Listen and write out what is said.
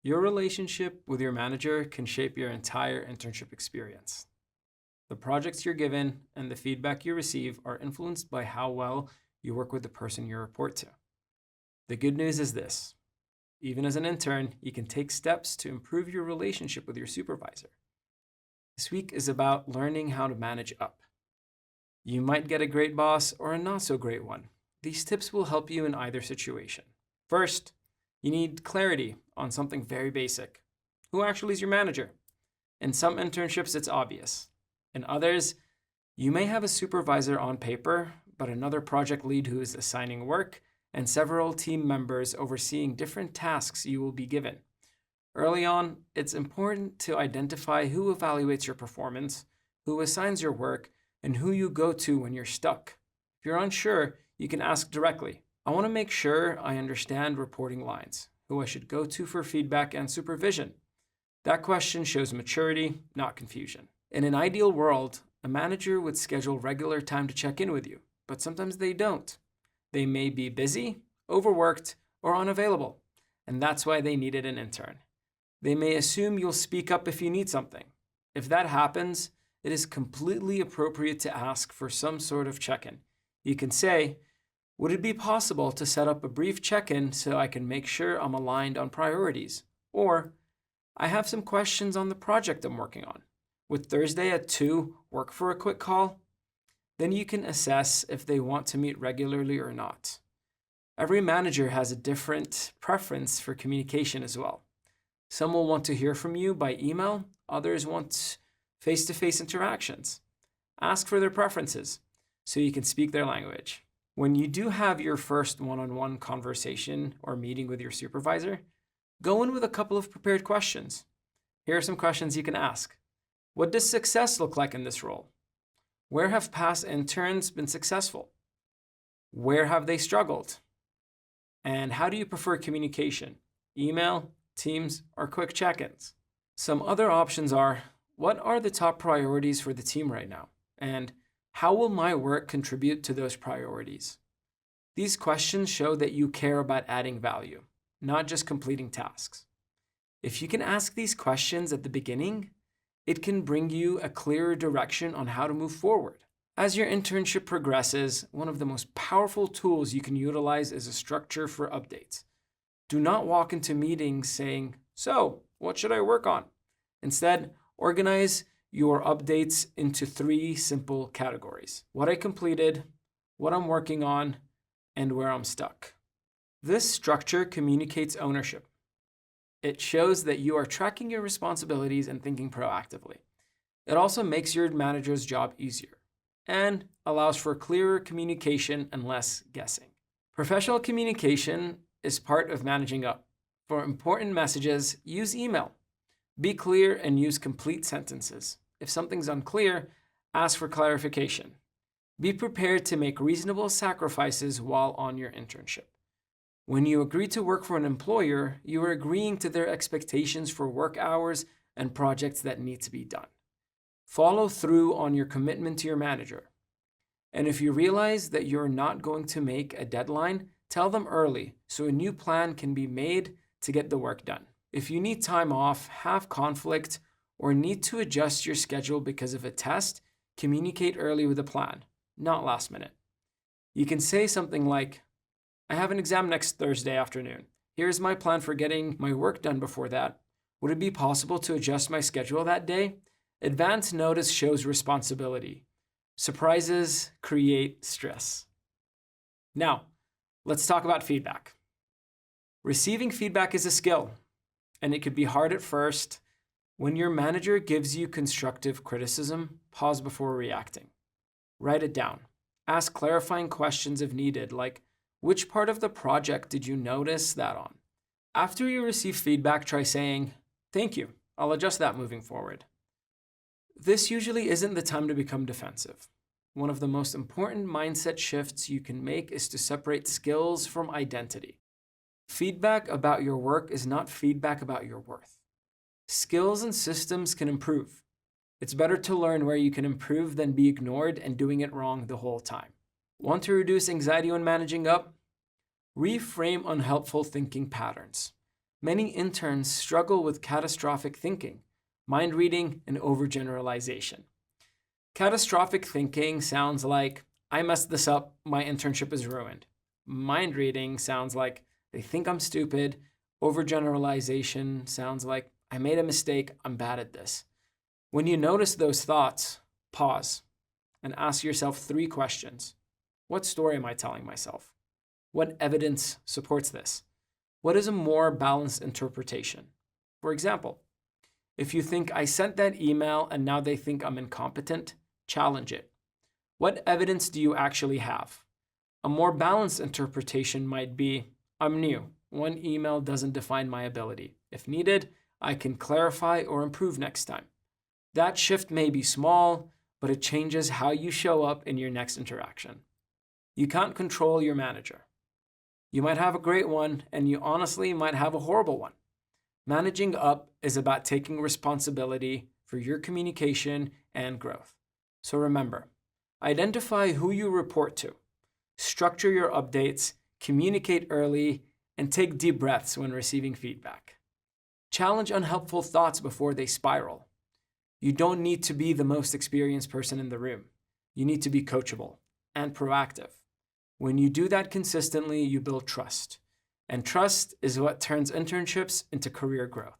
Your relationship with your manager can shape your entire internship experience. The projects you're given and the feedback you receive are influenced by how well you work with the person you report to. The good news is this: even as an intern, you can take steps to improve your relationship with your supervisor. This week is about learning how to manage up. You might get a great boss or a not so great one. These tips will help you in either situation. First, you need clarity on something very basic. Who actually is your manager? In some internships, it's obvious. In others, you may have a supervisor on paper, but another project lead who is assigning work, and several team members overseeing different tasks you will be given. Early on, it's important to identify who evaluates your performance, who assigns your work, and who you go to when you're stuck. If you're unsure, you can ask directly. I want to make sure I understand reporting lines, who I should go to for feedback and supervision. That question shows maturity, not confusion. In an ideal world, a manager would schedule regular time to check in with you, but sometimes they don't. They may be busy, overworked, or unavailable, and that's why they needed an intern. They may assume you'll speak up if you need something. If that happens, it is completely appropriate to ask for some sort of check-in. You can say, would it be possible to set up a brief check-in so I can make sure I'm aligned on priorities? Or, I have some questions on the project I'm working on. Would Thursday at 2 work for a quick call? Then you can assess if they want to meet regularly or not. Every manager has a different preference for communication as well. Some will want to hear from you by email, others want face-to-face interactions. Ask for their preferences so you can speak their language. When you do have your first one-on-one conversation or meeting with your supervisor, go in with a couple of prepared questions. Here are some questions you can ask. What does success look like in this role? Where have past interns been successful? Where have they struggled? And how do you prefer communication? Email, Teams, or quick check-ins? Some other options are, what are the top priorities for the team right now? And how will my work contribute to those priorities? These questions show that you care about adding value, not just completing tasks. If you can ask these questions at the beginning, it can bring you a clearer direction on how to move forward. As your internship progresses, one of the most powerful tools you can utilize is a structure for updates. Do not walk into meetings saying, so, what should I work on? Instead, organize your updates into 3 simple categories: what I completed, what I'm working on, and where I'm stuck. This structure communicates ownership. It shows that you are tracking your responsibilities and thinking proactively. It also makes your manager's job easier and allows for clearer communication and less guessing. Professional communication is part of managing up. For important messages, use email. Be clear and use complete sentences. If something's unclear, ask for clarification. Be prepared to make reasonable sacrifices while on your internship. When you agree to work for an employer, you are agreeing to their expectations for work hours and projects that need to be done. Follow through on your commitment to your manager. And if you realize that you're not going to make a deadline, tell them early so a new plan can be made to get the work done. If you need time off, have conflict, or need to adjust your schedule because of a test, communicate early with a plan, not last minute. You can say something like, I have an exam next Thursday afternoon. Here's my plan for getting my work done before that. Would it be possible to adjust my schedule that day? Advance notice shows responsibility. Surprises create stress. Now, let's talk about feedback. Receiving feedback is a skill, and it could be hard at first. When your manager gives you constructive criticism, pause before reacting. Write it down. Ask clarifying questions if needed, like, which part of the project did you notice that on? After you receive feedback, try saying, thank you, I'll adjust that moving forward. This usually isn't the time to become defensive. One of the most important mindset shifts you can make is to separate skills from identity. Feedback about your work is not feedback about your worth. Skills and systems can improve. It's better to learn where you can improve than be ignored and doing it wrong the whole time. Want to reduce anxiety when managing up? Reframe unhelpful thinking patterns. Many interns struggle with catastrophic thinking, mind reading, and overgeneralization. Catastrophic thinking sounds like, I messed this up, my internship is ruined. Mind reading sounds like, they think I'm stupid. Overgeneralization sounds like, I made a mistake, I'm bad at this. When you notice those thoughts, pause and ask yourself 3 questions. What story am I telling myself? What evidence supports this? What is a more balanced interpretation? For example, if you think I sent that email and now they think I'm incompetent, challenge it. What evidence do you actually have? A more balanced interpretation might be, I'm new. One email doesn't define my ability. If needed, I can clarify or improve next time. That shift may be small, but it changes how you show up in your next interaction. You can't control your manager. You might have a great one, and you honestly might have a horrible one. Managing up is about taking responsibility for your communication and growth. So remember, identify who you report to, structure your updates, communicate early, and take deep breaths when receiving feedback. Challenge unhelpful thoughts before they spiral. You don't need to be the most experienced person in the room. You need to be coachable and proactive. When you do that consistently, you build trust. And trust is what turns internships into career growth.